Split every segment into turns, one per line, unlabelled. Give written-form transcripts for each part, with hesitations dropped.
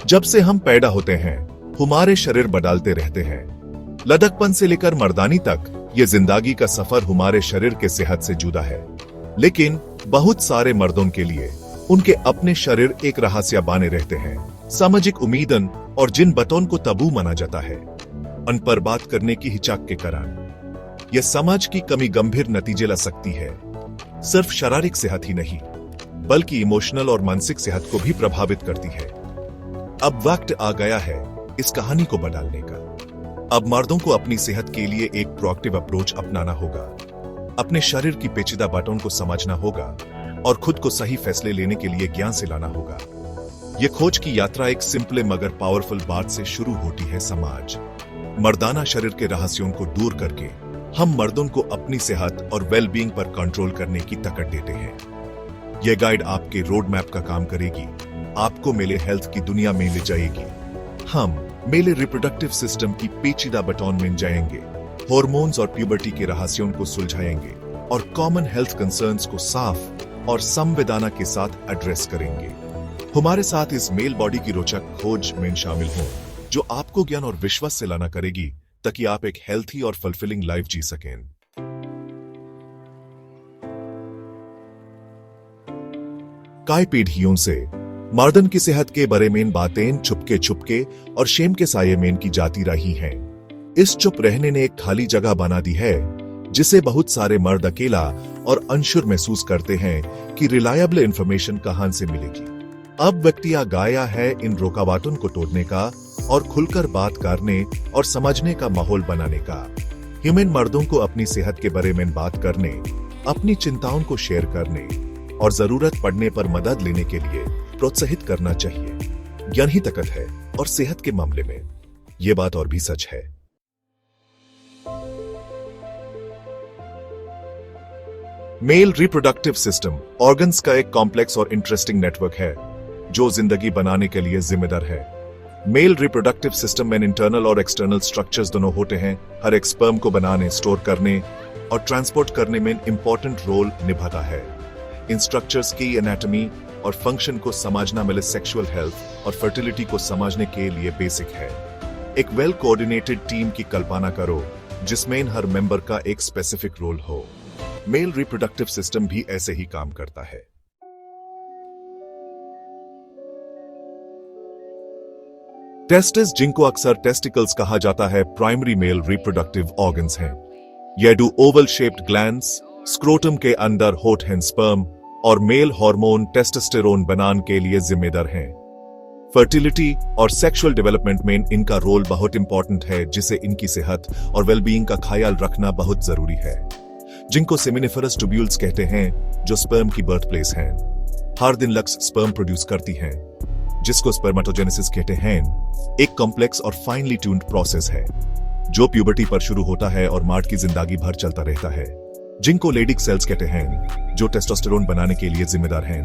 जब से हम पैदा होते हैं हमारे शरीर बदलते रहते हैं। लड़कपन से लेकर मर्दानी तक ये जिंदगी का सफर हमारे शरीर के सेहत से जुड़ा है। लेकिन बहुत सारे मर्दों के लिए उनके अपने शरीर एक रहस्य बने रहते हैं। सामाजिक उम्मीदन और जिन बातों को तबू माना जाता है उन पर बात करने की हिचक के कारण यह समाज की कमी गंभीर नतीजे ला सकती है। सिर्फ शारीरिक सेहत ही नहीं बल्कि इमोशनल और मानसिक सेहत को भी प्रभावित करती है। अब वक्त आ गया है इस कहानी को बदलने का। अब मर्दों को अपनी सेहत के लिए एक प्रोएक्टिव अप्रोच अपनाना होगा, अपने शरीर की पेचीदा बातों को समझना होगा और खुद को सही फैसले लेने के लिए ज्ञान से लाना होगा। यह खोज की यात्रा एक सिंपल मगर पावरफुल बात से शुरू होती है। समाज मर्दाना शरीर के रहस्यों को दूर करके हम मर्दों को अपनी सेहत और वेलबींग पर कंट्रोल करने की ताकत देते हैं। यह गाइड आपके रोड मैप का काम करेगी, आपको मेले हेल्थ की दुनिया में ले जाएगी। हम मेले रिप्रोडक्टिव सिस्टम की पेचीदा बटन में जाएंगे, हार्मोन्स और प्यूबर्टी के रहस्यों को सुलझाएंगे और कॉमन हेल्थ कंसर्न्स को साफ और संवेदना के साथ एड्रेस करेंगे। हमारे साथ इस मेल बॉडी की रोचक खोज में शामिल हों जो आपको ज्ञान और विश्वास से लाना करेगी ताकि आप एक हेल्थी और फुलफिलिंग लाइफ जी सकें। कई पीढ़ियों से मर्दन की सेहत के बारे में बातें छुपके छुपके और शेम के साये में की जाती रही हैं। इस चुप रहने ने एक खाली जगह बना दी है जिसे बहुत सारे मर्द अकेला और अनश्योर महसूस करते हैं कि रिलायबल इंफॉर्मेशन कहां से मिलेगी। अब व्यक्ति आ गया है इन रुकावटों को तोड़ने का और खुलकर बात करने और समझने का माहौल बनाने का। ह्यूमन मर्दों को अपनी सेहत के बारे में बात करने, अपनी चिंताओं को शेयर करने और जरूरत पड़ने पर मदद लेने के लिए प्रोत्साहित करना चाहिए। ज्ञान ही ताकत है और सेहत के मामले में यह बात और भी सच है। मेल रिप्रोडक्टिव सिस्टम ऑर्गन्स का एक कॉम्प्लेक्स और इंटरेस्टिंग नेटवर्क है जो जिंदगी बनाने के लिए जिम्मेदार है। मेल रिप्रोडक्टिव सिस्टम में इंटरनल और एक्सटर्नल स्ट्रक्चर्स दोनों होते हैं। हर एक स्पर्म को बनाने, स्टोर करने और ट्रांसपोर्ट करने में इंपॉर्टेंट रोल निभाता है। इन स्ट्रक्चर्स की एनाटॉमी और फंक्शन को समझना मेरे सेक्सुअल हेल्थ और फर्टिलिटी को समझने के लिए बेसिक है। एक वेल कोऑर्डिनेटेड टीम की कल्पना करो जिसमें हर मेंबर का एक स्पेसिफिक रोल हो। मेल रिप्रोडक्टिव सिस्टम भी ऐसे ही काम करता है। टेस्टिस, जिनको अक्सर टेस्टिकल्स कहा जाता है, प्राइमरी मेल रिप्रोडक्टिव ऑर्गन्स हैं। यह दो ओवल शेप्ड ग्लैंड्स स्क्रोटम के अंदर होट हैं स्पर्म और मेल हार्मोन टेस्टोस्टेरोन बनाने के लिए जिम्मेदार हैं। फर्टिलिटी और सेक्सुअल डेवलपमेंट में इनका रोल बहुत इंपॉर्टेंट है, जिसे इनकी सेहत और वेलबींग का ख्याल रखना बहुत जरूरी है। जिनको सेमिनिफरस ट्यूब्यूल्स कहते हैं, जो स्पर्म की बर्थ प्लेस हैं। हर दिन लक्स स्पर्म प्रोड्यूस करती हैं, जिसको स्पर्मेटोजेनेसिस कहते हैं। एक कॉम्प्लेक्स और फाइनली ट्यून्ड प्रोसेस है जो प्यूबर्टी पर शुरू होता है और मार्ड की जिंदगी भर चलता रहता है। जिनको लेडिक सेल्स कहते हैं, जो टेस्टोस्टेरोन बनाने के लिए जिम्मेदार हैं।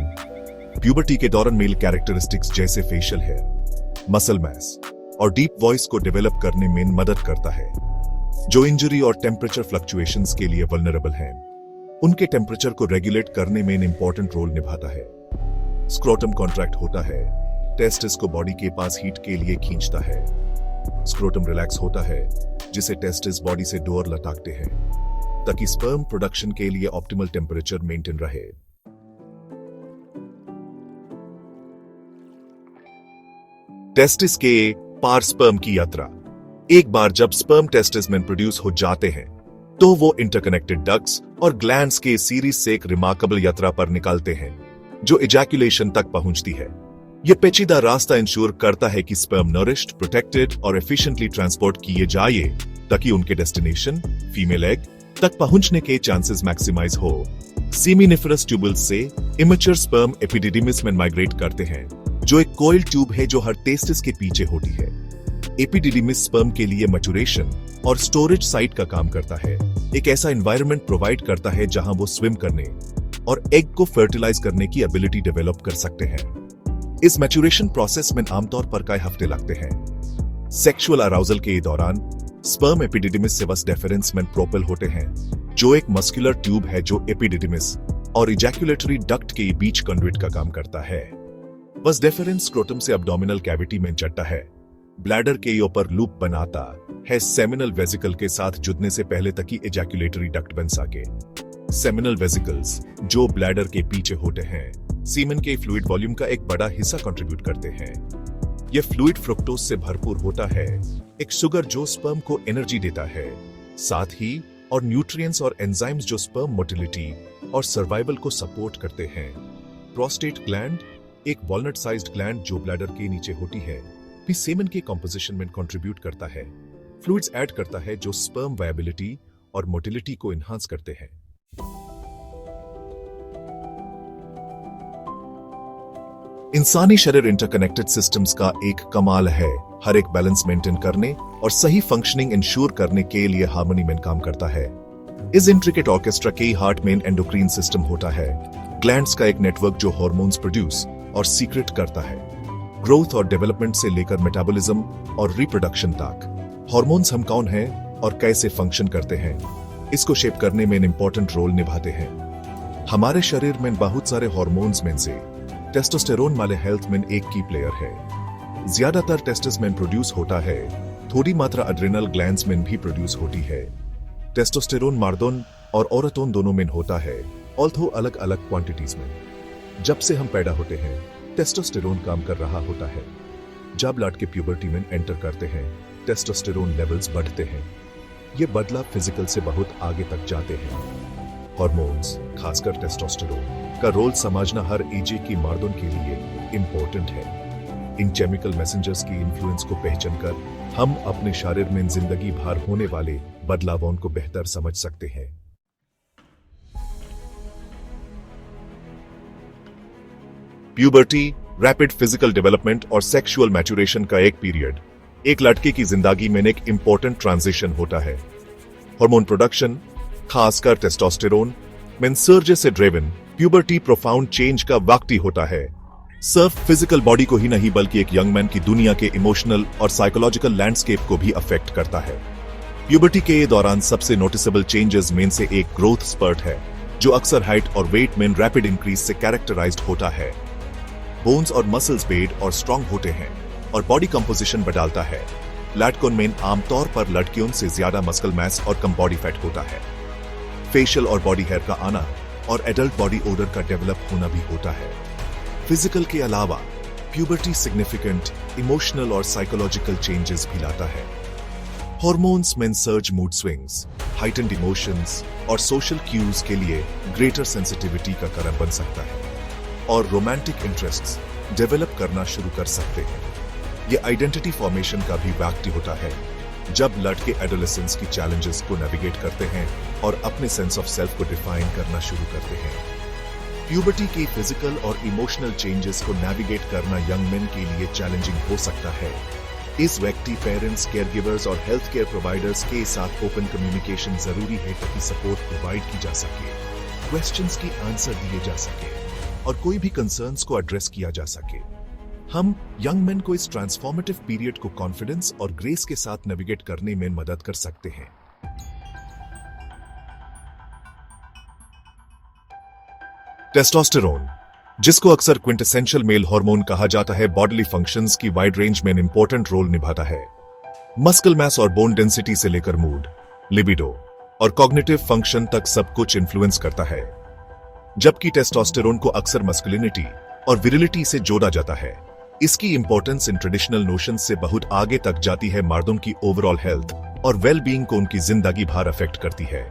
प्यूबर्टी के दौरान मेल कैरेक्टरिस्टिक्स जैसे फेशियल हेयर, मसल मास और डीप वॉइस को डेवलप करने में मदद करता है, जो इंजरी और टेम्परेचर फ्लक्चुएशंस के लिए वल्नरेबल हैं। उनके टेम्परेचर को रेगुलेट करने में इंपॉर्टेंट रोल निभाता है। स्क्रोटम कॉन्ट्रैक्ट होता है, टेस्टिस को बॉडी के पास हीट के लिए खींचता है। स्क्रोटम रिलैक्स होता है, जिसे टेस्टिस बॉडी से डोर लटाकते हैं ताकि स्पर्म प्रोडक्शन के लिए ऑप्टिमल टेम्परेचर मेंटेन रहे। टेस्टिस के पार स्पर्म की यात्रा। एक बार जब स्पर्म टेस्टिस में प्रोड्यूस हो जाते हैं तो वो इंटरकनेक्टेड डक्ट्स और ग्लैंड्स के सीरीज से एक रिमार्केबल यात्रा पर निकलते हैं जो इजैकुलेशन तक पहुंचती है। यह पेचीदा रास्ता इंश्योर करता है कि स्पर्म नरिश्ड, प्रोटेक्टेड और एफिशिएंटली ट्रांसपोर्ट किए जाए ताकि उनके डेस्टिनेशन फीमेल एग तक पहुंचने के चांसेस मैक्सिमाइज हो। सेमिनिफरस ट्यूबल्स से इमेच्योर स्पर्म एपिडिडिमिस में माइग्रेट करते हैं, जो एक कोइल ट्यूब है जो हर टेस्टिस के पीछे होती है। एपिडिडिमिस स्पर्म के लिए मैच्योरेशन और स्टोरेज साइट का काम करता है। एक ऐसा एनवायरनमेंट प्रोवाइड करता है जहां वो स्विम करने और एग को फर्टिलाइज करने की एबिलिटी डेवलप कर सकते हैं। इस मैच्योरेशन प्रोसेस में आमतौर पर कई हफ्ते लगते हैं। सेक्सुअल अराउजल के दौरान स्पर्म एपिडिडिमिस से वस डेफरेंस में प्रोपेल होते हैं, जो एक मस्कुलर ट्यूब है जो एपिडिडिमिस और इजैकुलेटरी डक्ट के बीच कंडुइट का काम करता है। वस डेफरेंस स्क्रोटम से अब्डोमिनल कैविटी में चढ़ता है। ब्लैडर के ऊपर लूप बनाता है सेमिनल वेसिकल के साथ जुड़ने से पहले तक ही एजैकुलेटरी डक्ट बन सके। सेमिनल वेसिकल्स जो ब्लैडर के पीछे होते हैं सीमेन के फ्लूइड वॉल्यूम का एक बड़ा हिस्सा कंट्रीब्यूट करते हैं। यह फ्लूइड फ्रुक्टोज से भरपूर होता है, एक शुगर जो स्पर्म को एनर्जी देता है, साथ ही और न्यूट्रिएंट्स और एंजाइम्स जो स्पर्म मोटिलिटी और सर्वाइवल को सपोर्ट करते हैं। प्रोस्टेट ग्लैंड एक वॉलनट साइज्ड ग्लैंड जो ब्लैडर के नीचे होती है भी सेमेन के कंपोजिशन में कंट्रीब्यूट करता है, फ्लूइड्स ऐड करता है जो स्पर्म वायबिलिटी और मोटिलिटी को एनहांस करते हैं। इंसानी शरीर इंटरकनेक्टेड सिस्टम्स का एक कमाल है, हर एक बैलेंस मेंटेन करने और सही फंक्शनिंग इंश्योर करने के लिए हार्मनी में काम करता है। इस इंट्रिकेट ऑर्केस्ट्रा के हार्ट में एंडोक्रीन सिस्टम होता है, ग्लैंड्स का एक नेटवर्क जो हार्मोन्स प्रोड्यूस और सीक्रेट करता है। ग्रोथ और डेवलपमेंट से लेकर मेटाबॉलिज्म और रिप्रोडक्शन तक हार्मोन्स हम कौन हैं और कैसे फंक्शन करते हैं, इसको शेप करने में इंपॉर्टेंट रोल निभाते हैं। हमारे शरीर में बहुत सारे हार्मोन्स में से टेस्टोस्टेरोन वाले हेल्थ में एक की प्लेयर है। ज्यादातर टेस्टस में प्रोड्यूस होता है, थोड़ी मात्रा एड्रेनल ग्लैंड्स में भी प्रोड्यूस होती है। टेस्टोस्टेरोन मर्दों और औरतों दोनों में होता है, ऑल्थो अलग अलग क्वांटिटीज में। जब से हम पैदा होते हैं टेस्टोस्टेरोन काम कर रहा होता है। जब लड़के प्यूबर्टी में एंटर करते हैं टेस्टोस्टेरोन लेवल्स बढ़ते हैं। ये बदलाव फिजिकल से बहुत आगे तक जाते हैं। हार्मोन्स खासकर टेस्टोस्टेरोन का रोल समझना हर एज की मर्दों के लिए इंपॉर्टेंट है। इन केमिकल मैसेंजर्स की इन्फ्लुएंस को पहचान कर हम अपने शरीर में जिंदगी भर होने वाले बदलावों को बेहतर समझ सकते हैं। प्यूबर्टी रैपिड फिजिकल डेवलपमेंट और सेक्सुअल मैच्योरेशन का एक पीरियड एक लड़के की जिंदगी में एक इंपॉर्टेंट ट्रांजिशन होता है। हार्मोन प्रोडक्शन खासकर टेस्टोस्टेरोन में सर्ज से ड्रिवन प्यूबर्टी प्रोफाउंड चेंज का वक्त ही होता है। सिर्फ फिजिकल बॉडी को ही नहीं बल्कि एक यंग मैन की दुनिया के इमोशनल और साइकोलॉजिकल लैंडस्केप को भी अफेक्ट करता है। प्यूबर्टी के दौरान सबसे नोटिसेबल चेंजेस में से एक ग्रोथ स्पर्ट है जो अक्सर हाइट और वेट में रैपिड इंक्रीज से कैरेक्टराइज्ड होता है। बोन्स और मसल्स बेड और स्ट्रांग होते हैं और बॉडी कंपोजिशन बदलता है। लड़कों में आमतौर पर लड़कियों से ज्यादा मस्कुलर मैस और कम बॉडी फैट होता है। फेशियल और बॉडी हेयर का आना और एडल्ट बॉडी ओडर का डेवलप होना भी होता है। फिजिकल के अलावा प्यूबर्टी सिग्निफिकेंट इमोशनल और साइकोलॉजिकल चेंजेस भी लाता है। हार्मोन्स में surge mood swings, heightened emotions और सोशल क्यूज के लिए ग्रेटर सेंसिटिविटी का कारण बन सकता है और रोमांटिक इंटरेस्ट्स डेवलप करना शुरू कर सकते हैं। यह आइडेंटिटी फॉर्मेशन का भी वक्त होता है जब लड़के एडोलेसेंस की चैलेंजेस को नेविगेट करते हैं और अपने सेंस ऑफ सेल्फ को डिफाइन करना शुरू करते हैं। प्यूबर्टी की फिजिकल और इमोशनल चेंजेस को नेविगेट करना यंग मेन के लिए चैलेंजिंग हो सकता है। इस व्यक्ति पेरेंट्स, केयरगिवर्स और हेल्थ केयर प्रोवाइडर्स के साथ ओपन कम्युनिकेशन जरूरी है ताकि सपोर्ट प्रोवाइड की जा सके, क्वेश्चंस की आंसर दिए जा सके और कोई भी कंसर्न्स को एड्रेस किया जा सके। हम यंग मैन को इस ट्रांसफॉर्मेटिव पीरियड को कॉन्फिडेंस और ग्रेस के साथ नेविगेट करने में मदद कर सकते हैं। टेस्टोस्टेरोन, जिसको अक्सर क्विंटेसेंशियल मेल हार्मोन कहा जाता है, बॉडीली फंक्शंस की वाइड रेंज में इंपॉर्टेंट रोल निभाता है। मस्कुलर मास और बोन डेंसिटी से लेकर मूड, लिबिडो और कॉग्निटिव फंक्शन तक सब कुछ इन्फ्लुएंस करता है। जबकि टेस्टोस्टेरोन को अक्सर मस्कुलिनिटी और विरिलिटी से जोड़ा जाता है, इसकी इंपॉर्टेंस इन ट्रेडिशनल नोशन से बहुत आगे तक जाती है। मर्दों की ओवरऑल हेल्थ और वेल बीइंग को उनकी जिंदगी भर अफेक्ट करती है।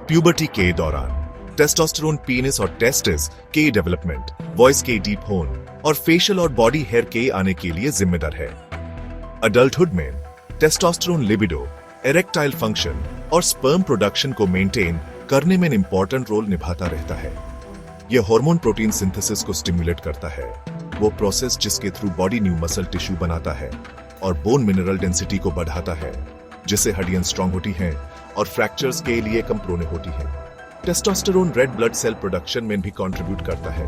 प्यूबर्टी के दौरान टेस्टोस्टेरोन पीनिस और टेस्टिस के डेवलपमेंट, वॉइस के डीप होन और फेशियल और बॉडी हेयर के आने के लिए जिम्मेदार है। अडल्टहुड में टेस्टोस्टेरोन लिबिडो, इरेक्टाइल फंक्शन और स्पर्म प्रोडक्शन को मेंटेन करने में इंपॉर्टेंट रोल निभाता रहता है। यह हार्मोन प्रोटीन सिंथेसिस को स्टिमुलेट करता है, वो प्रोसेस जिसके through body new muscle tissue बनाता है और बोन मिनरल डेंसिटी को बढ़ाता है, जिससे हड्डियां स्ट्रांग होती हैं और फ्रैक्चर्स के लिए कम प्रोने होती हैं। Testosterone red blood cell production में भी कंट्रीब्यूट करता है।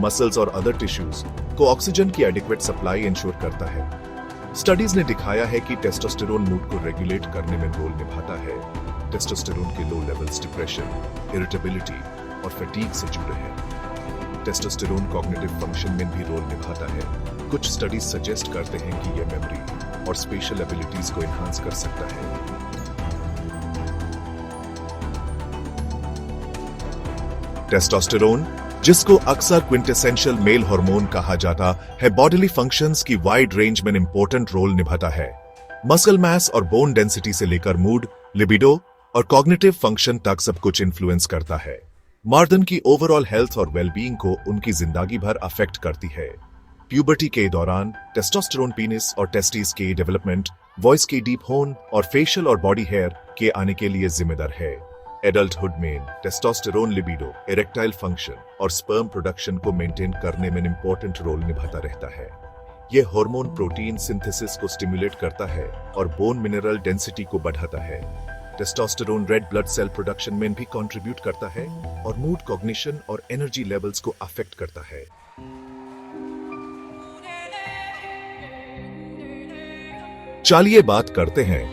मसल्स और अदर टिश्यूज को ऑक्सीजन की एडिक्वेट सप्लाई इंश्योर करता है। स्टडीज ने दिखाया है कि टेस्टोस्टेरोन मूड को रेगुलेट करने में रोल निभाता है। टेस्टोस्टेरोन के लो लेवल्स डिप्रेशन, इरिटेबिलिटी और फैटीग से जुड़े हैं। टेस्टोस्टेरोन कॉग्निटिव फंक्शन में भी रोल निभाता है। कुछ स्टडीज सजेस्ट करते हैं कि यह मेमोरी और स्पेशल एबिलिटीज को एनहांस कर सकता है। टेस्टोस्टेरोन, जिसको अक्सर क्विंटेसेंशियल मेल हार्मोन कहा जाता है, बॉडीली फंक्शंस की वाइड रेंज में इंपॉर्टेंट रोल निभाता है। मसल मास और बोन डेंसिटी से लेकर मूड, लिबिडो और कॉग्निटिव फंक्शन तक सब कुछ इन्फ्लुएंस करता है। मर्दन की ओवरऑल हेल्थ और वेलबींग को उनकी जिंदगी भर अफेक्ट करती है। प्यूबर्टी के दौरान टेस्टोस्टेरोन पीनिस और टेस्टिस के डेवलपमेंट, वॉइस के डीप होन और फेशियल और बॉडी हेयर के आने के लिए जिम्मेदार है। एडल्टहुड में टेस्टोस्टेरोन लिबिडो, इरेक्टाइल फंक्शन और स्पर्म प्रोडक्शन को मेंटेन करने में इंपॉर्टेंट रोल निभाता रहता है। यह हार्मोन प्रोटीन सिंथेसिस को स्टिमुलेट करता है और बोन मिनरल डेंसिटी को बढ़ाता है। Testosterone red blood cell production में भी कंट्रीब्यूट करता है और मूड, कॉग्निशन और एनर्जी लेवल्स को अफेक्ट करता है। चलिए बात करते हैं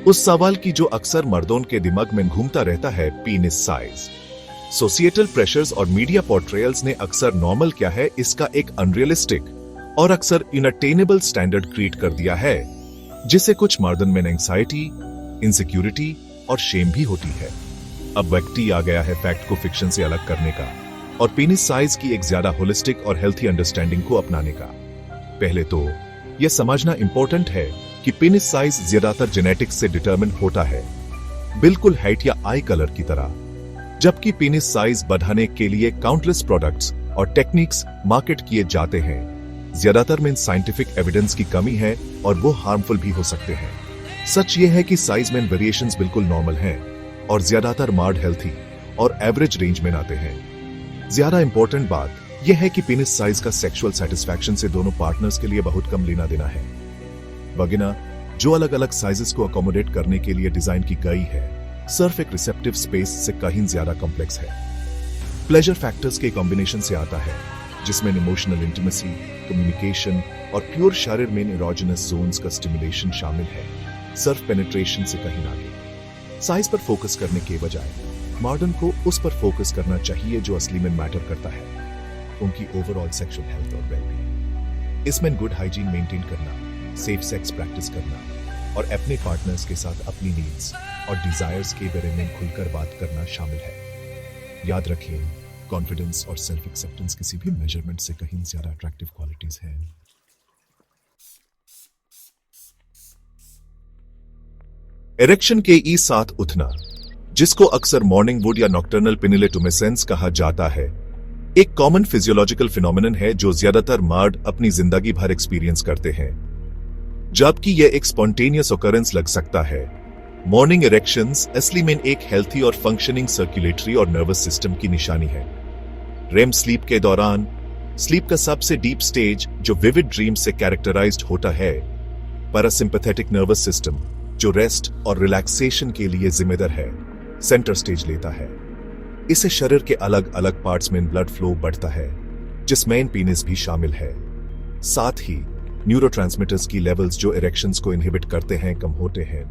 उस सवाल की जो अक्सर मर्दों के दिमाग में घूमता रहता है, पीनिस साइज। सोशिएटल प्रेशर्स और मीडिया पोर्ट्रेयल्स ने अक्सर नॉर्मल क्या है इसका एक अनरियलिस्टिक और अक्सर इनअटेनेबल स्टैंडर्ड क्रिएट कर दिया है, जिससे कुछ मर्दन में एंग्जाइटी, इनसिक्योरिटी और शेम भी होती है। अब व्यक्ति आ गया है फैक्ट को फिक्शन से अलग करने का और पीनिस साइज की एक ज्यादा होलिस्टिक और हेल्थी अंडरस्टैंडिंग को अपनाने का। पहले तो यह समझना इंपॉर्टेंट है कि पीनिस साइज ज्यादातर जेनेटिक्स से डिटरमिन होता है, बिल्कुल हाइट या आई कलर की तरह, जबकि पीनिस साइज बढ़ाने के लिए काउंटलेस प्रोडक्ट्स और टेक्निक्स मार्केट किए जाते हैं। ज्यादातर में साइंटिफिक एविडेंस की कमी है और वो हार्मफुल भी हो सकते हैं। सच ये है कि साइज में वेरिएशंस बिल्कुल नॉर्मल हैं और ज्यादातर मर्द हेल्थी और एवरेज रेंज में आते हैं। ज्यादा इंपॉर्टेंट बात यह है कि पीनिस साइज का सेक्सुअल सेटिस्फैक्शन से दोनों पार्टनर्स के लिए बहुत कम लेना देना है। वगिना, जो अलग अलग साइजेस को अकोमोडेट करने के लिए डिजाइन की गई है, सिर्फ एक रिसेप्टिव स्पेस से कहीं ज्यादा कॉम्प्लेक्स है। प्लेजर फैक्टर्स के कॉम्बिनेशन से आता है, जिसमें इमोशनल इंटीमेसी, कम्युनिकेशन और प्योर शरीर में इरोजेनस जोन्स का स्टिमुलेशन शामिल है, सिर्फ पेनिट्रेशन से कहीं आगे। साइज पर फोकस करने के बजाय मॉडर्न को उस पर फोकस करना चाहिए जो असली में मैटर करता है, उनकी ओवरऑल सेक्सुअल हेल्थ और वेलबींग। इसमें गुड हाइजीन मेंटेन करना, सेफ सेक्स प्रैक्टिस करना और अपने पार्टनर्स के साथ अपनी नीड्स और डिजायर्स के बारे में खुलकर बात करना शामिल है। याद रखें, कॉन्फिडेंस और सेल्फ एक्सेप्टेंस किसी भी मेजरमेंट से कहीं ज्यादा अट्रैक्टिव क्वालिटीज हैं। इरेक्शन के साथ उठना, जिसको अक्सर मॉर्निंग वुड या नॉक्टर्नल पिनिलेटुमेसेंस कहा जाता है, एक कॉमन फिजियोलॉजिकल फिनोमिनन है जो ज्यादातर मर्द अपनी जिंदगी भर एक्सपीरियंस करते हैं, जबकि यह एक स्पॉन्टेनियस ऑकरेंस लग सकता है। मॉर्निंग इरेक्शंस असली में एक हेल्थी और फंक्शनिंग सर्कुलेटरी और नर्वस सिस्टम की निशानी है। रेम स्लीप के दौरान, स्लीप का सबसे डीप स्टेज जो विविड ड्रीम से कैरेक्टराइज्ड होता है, पैरासिम्पैथेटिक नर्वस सिस्टम जो रेस्ट और रिलैक्सेशन के लिए जिम्मेदार है, सेंटर स्टेज लेता है। इसे शरीर के अलग अलग पार्ट्स में ब्लड फ्लो बढ़ता है, जिसमें पीनिस भी शामिल है। साथ ही न्यूरोट्रांसमीटर्स की लेवल्स जो इरेक्शंस को इनहिबिट करते हैं कम होते हैं,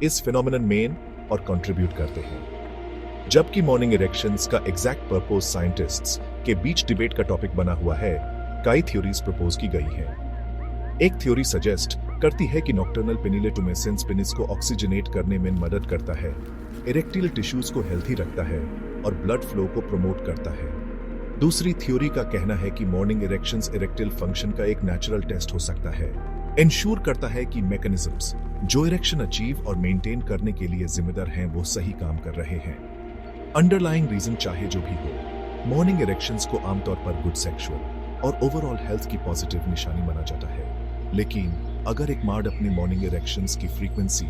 इस फिनोमिनन में और कंट्रीब्यूट करते हैं। जबकि मॉर्निंग इरेक्शंस का एग्जैक्ट पर्पस साइंटिस्ट्स के बीच डिबेट का टॉपिक बना हुआ है, कई थ्योरीज प्रपोज की गई हैं। एक थ्योरी सजेस्ट करती है कि नॉक्टर्नल पिनिलेटुमेसेंस पेनिस को ऑक्सीजनेट करने में मदद करता है, इरेक्टाइल टिश्यूज को हेल्थी रखता है और ब्लड फ्लो को प्रमोट करता है। दूसरी थ्योरी का कहना है कि मॉर्निंग इरेक्शंस इरेक्टाइल फंक्शन का एक नेचुरल टेस्ट हो सकता है, इंश्योर करता है कि मैकेनिज्म्स जो इरेक्शन अचीव और मेंटेन करने के लिए जिम्मेदार हैं वो सही काम कर रहे हैं। अंडरलाइंग रीजन चाहे जो भी हो, मॉर्निंग इरेक्शंस को आमतौर पर गुड सेक्सुअल और ओवरऑल हेल्थ की पॉजिटिव निशानी माना जाता है। लेकिन अगर एक मर्द अपनी मॉर्निंग इरेक्शंस की फ्रीक्वेंसी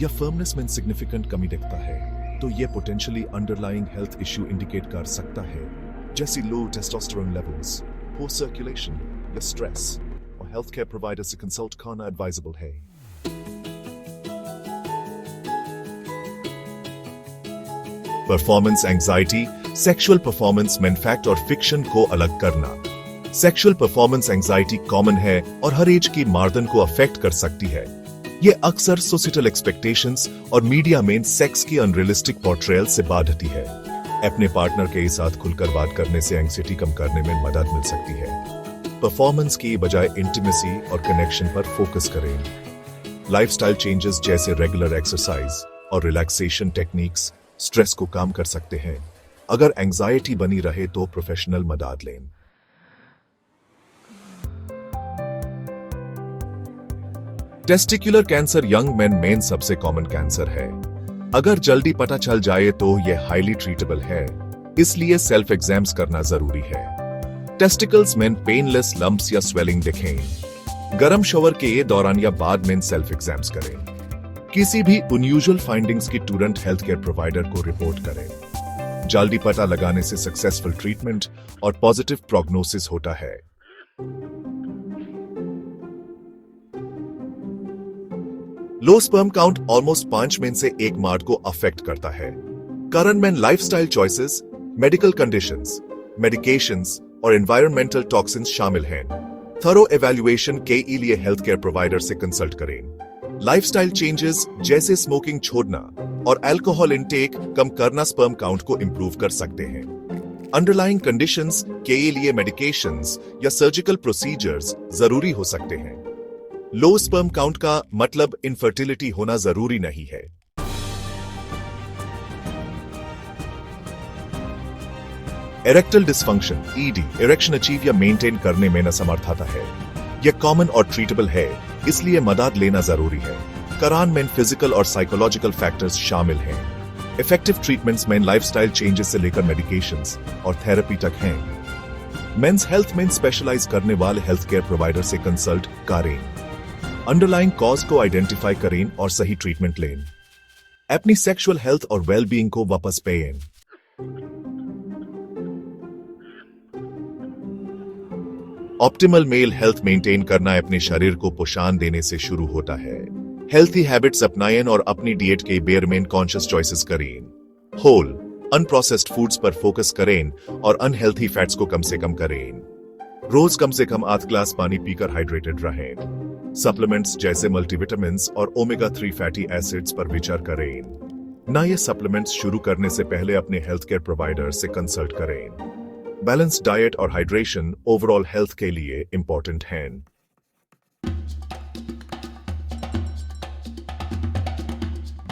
या फर्मनेस में सिग्निफिकेंट कमी देखता है, तो यह potentially underlying health issue indicate कर सकता है, जैसे लो टेस्टोस्टेरोन लेवल्स, पोर सर्कुलेशन या स्ट्रेस, और हेल्थ केयर प्रोवाइडर से कंसल्ट करना एडवाइजेबल है। परफॉर्मेंस एंजाइटी, सेक्सुअल परफॉर्मेंस में फैक्ट और फिक्शन को अलग करना। सेक्सुअल परफॉर्मेंस एंजाइटी कॉमन है और हर एज की मर्दन को अफेक्ट कर सकती है। ये अक्सर सोसाइटल एक्सपेक्टेशंस और मीडिया में सेक्स की अनरियलिस्टिक पोर्ट्रेयल से बाधित है। अपने पार्टनर के साथ खुलकर बात करने से एंग्जायटी कम करने में मदद मिल सकती है। परफॉर्मेंस की बजाय इंटीमेसी और कनेक्शन पर फोकस करें। लाइफस्टाइल चेंजेस जैसे रेगुलर एक्सरसाइज और रिलैक्सेशन टेक्निक्स स्ट्रेस को कम कर सकते हैं। अगर एंग्जायटी बनी रहे तो प्रोफेशनल मदद लें। टेस्टिकुलर कैंसर यंग मेन में सबसे कॉमन कैंसर है। अगर जल्दी पता चल जाए तो यह हाईली ट्रीटेबल है, इसलिए सेल्फ एग्जाम्स करना जरूरी है। टेस्टिकल्स में पेनलेस लंप्स या स्वेलिंग दिखें, गर्म शॉवर के दौरान या बाद में सेल्फ एग्जाम्स करें। किसी भी अनयूजुअल फाइंडिंग्स की तुरंत हेल्थ केयर प्रोवाइडर को रिपोर्ट करें। जल्दी पता लगाने से सक्सेसफुल ट्रीटमेंट और पॉजिटिव प्रोग्नोसिस होता है। लो स्पर्म काउंट ऑलमोस्ट 5 में से 1 मर्द को अफेक्ट करता है। कारण में lifestyle choices, medical conditions, medications और एनवायरमेंटल टॉक्सिन्स शामिल हैं। थरो एवैल्यूएशन के लिए हेल्थ केयर प्रोवाइडर से कंसल्ट करें। लाइफस्टाइल चेंजेस जैसे स्मोकिंग छोड़ना और अल्कोहल इंटेक कम करना स्पर्म काउंट को इंप्रूव कर सकते हैं। अंडरलाइंग कंडीशंस के लिए मेडिकेशंस या सर्जिकल प्रोसीजर्स जरूरी हो सकते हैं। लो स्पर्म काउंट का मतलब इनफर्टिलिटी होना जरूरी नहीं है। Erectile dysfunction ED erection achieve या मेंटेन करने में असमर्थता है। यह कॉमन और ट्रीटेबल है, इसलिए मदद लेना जरूरी है। करान में फिजिकल और साइकोलॉजिकल फैक्टर्स शामिल हैं। इफेक्टिव ट्रीटमेंट्स में लाइफस्टाइल चेंजेस से लेकर मेडिकेशंस और थेरेपी तक हैं। मेंस हेल्थ में स्पेशलाइज करने वाले हेल्थ केयर प्रोवाइडर से कंसल्ट करें। अंडरलाइंग कॉज को आइडेंटिफाई करें और सही ट्रीटमेंट लें। अपनी सेक्सुअल हेल्थ और वेलबीइंग को वापस पाएं। ऑप्टिमल मेल हेल्थ मेंटेन करना अपने शरीर को पोषण देने से शुरू होता है। हेल्थी हैबिट्स अपनाएं और अपनी डाइट के बारे में कॉन्शियस चॉइसेस करें। होल अनप्रोसेस्ड फूड्स पर फोकस करें और अनहेल्थी फैट्स को कम से कम करें। रोज कम से कम 8 ग्लास पानी पीकर हाइड्रेटेड रहें। सप्लीमेंट्स जैसे मल्टीविटामिन्स और ओमेगा 3 फैटी एसिड्स पर विचार करें। ना ये सप्लीमेंट्स शुरू करने से पहले अपने हेल्थ केयर प्रोवाइडर से कंसल्ट करें। बैलेंस्ड डाइट और हाइड्रेशन ओवरऑल हेल्थ के लिए इंपॉर्टेंट हैं।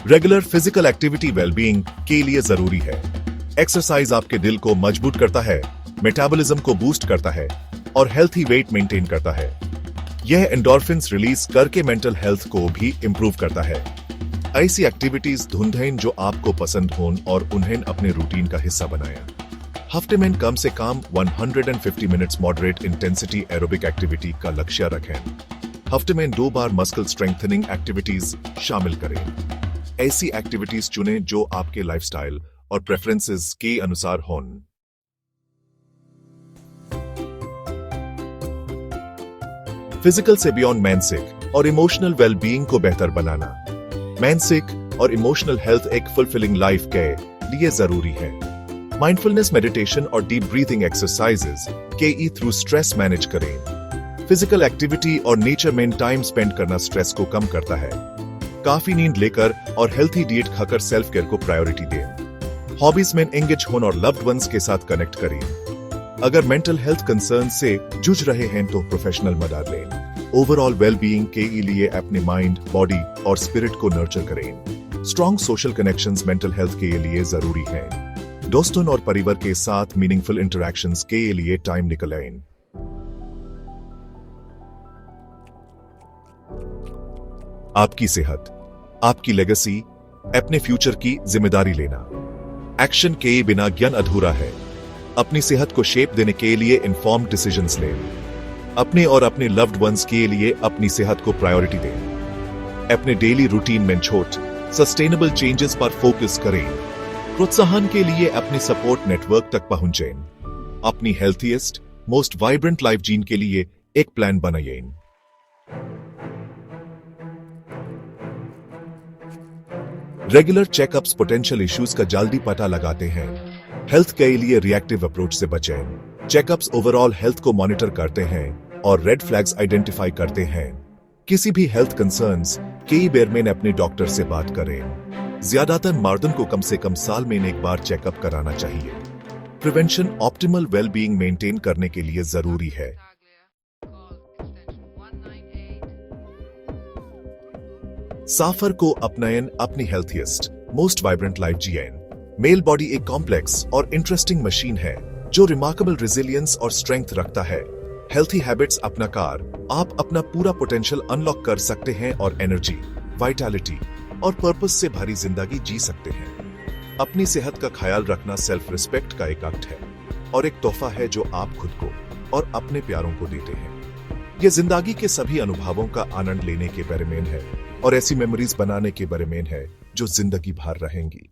रेगुलर फिजिकल एक्टिविटी वेलबीइंग के लिए जरूरी है। एक्सरसाइज आपके दिल को मजबूत करता है, मेटाबॉलिज्म को बूस्ट करता है और हेल्थी वेट मेंटेन करता है। यह एंडोर्फिन्स रिलीज करके मेंटल हेल्थ को भी इंप्रूव करता है। ऐसी एक्टिविटीज ढूंढें जो आपको पसंद हों और उन्हें अपने रूटीन का हिस्सा बनाएं। हफ्ते में कम से कम 150 minutes moderate intensity aerobic activity का लक्ष्य रखें। हफ्ते में 2 बार मस्कुलर स्ट्रेंथनिंग एक्टिविटीज शामिल करें। ऐसी एक्टिविटीज चुनें जो आपके लाइफस्टाइल और प्रेफरेंसेस के अनुसार हों। फिजिकल से बियॉन्ड मानसिक और इमोशनल वेलबीइंग को बेहतर बनाना। मानसिक और इमोशनल हेल्थ एक फुलफिलिंग लाइफ के लिए जरूरी है। माइंडफुलनेस मेडिटेशन और डीप ब्रीथिंग एक्सरसाइजेस के थ्रू स्ट्रेस मैनेज करें। फिजिकल एक्टिविटी और नेचर में टाइम स्पेंड करना स्ट्रेस को कम करता है। काफी नींद लेकर और हेल्थी डाइट खाकर सेल्फ केयर को प्रायोरिटी दें। हॉबीज में एंगेज हों और लव्ड वंस के साथ कनेक्ट करें। अगर मेंटल हेल्थ कंसर्न से जूझ रहे हैं तो प्रोफेशनल मदद लें। ओवरऑल वेलबीइंग के लिए अपने माइंड, बॉडी और स्पिरिट को नर्चर करें। Strong social connections mental health के लिए जरूरी हैं। दोस्तों और परिवार के साथ मीनिंगफुल इंटरैक्शंस के लिए टाइम निकालें। आपकी सेहत, आपकी लेगेसी, अपने फ्यूचर की जिम्मेदारी लेना। एक्शन के बिना ज्ञान अधूरा है। अपनी सेहत को शेप देने के लिए इन्फॉर्म्ड डिसीजंस लें। अपने और अपने लव्ड वंस के लिए अपनी सेहत को प्रायोरिटी दें। अपने डेली रूटीन में छोट सस्टेनेबल चेंजेस पर फोकस करें। प्रोत्साहन के लिए अपने सपोर्ट नेटवर्क तक पहुंचें। अपनी हेल्थीएस्ट, मोस्ट वाइब्रेंट लाइफ जीने के लिए एक प्लान बनाइए। रेगुलर चेकअप्स पोटेंशियल इश्यूज का जल्दी पता लगाते हैं। हेल्थ के लिए रिएक्टिव अप्रोच से बचें। चेकअप्स ओवरऑल हेल्थ को मॉनिटर करते हैं और रेड फ्लैग्स आइडेंटिफाई करते हैं। किसी भी हेल्थ कंसर्न्स के बारे में अपने डॉक्टर से बात करें। ज्यादातर मर्दों को कम से कम साल में एक बार चेकअप कराना चाहिए। प्रिवेंशन ऑप्टिमल वेलबीइंग मेंटेन करने के लिए जरूरी है। साफर को अपनाएं अपनी हेल्थीएस्ट मोस्ट वाइब्रेंट लाइफ जिएन। मेल बॉडी एक कॉम्प्लेक्स और इंटरेस्टिंग मशीन है जो रिमार्केबल रेजिलियंस और स्ट्रेंथ रखता है। हेल्थी हैबिट्स अपना कार आप अपना पूरा पोटेंशियल अनलॉक कर सकते हैं और एनर्जी, वाइटैलिटी और पर्पस से भरी जिंदगी जी सकते हैं। अपनी सेहत का ख्याल रखना सेल्फ रिस्पेक्ट का एक एक्ट है और एक तोहफा है जो आप खुद को और अपने प्यारों को देते हैं। यह जिंदगी के सभी अनुभवों का आनंद लेने के बारे में है और ऐसी मेमोरीज बनाने के बारे में है जो जिंदगी भर रहेंगी।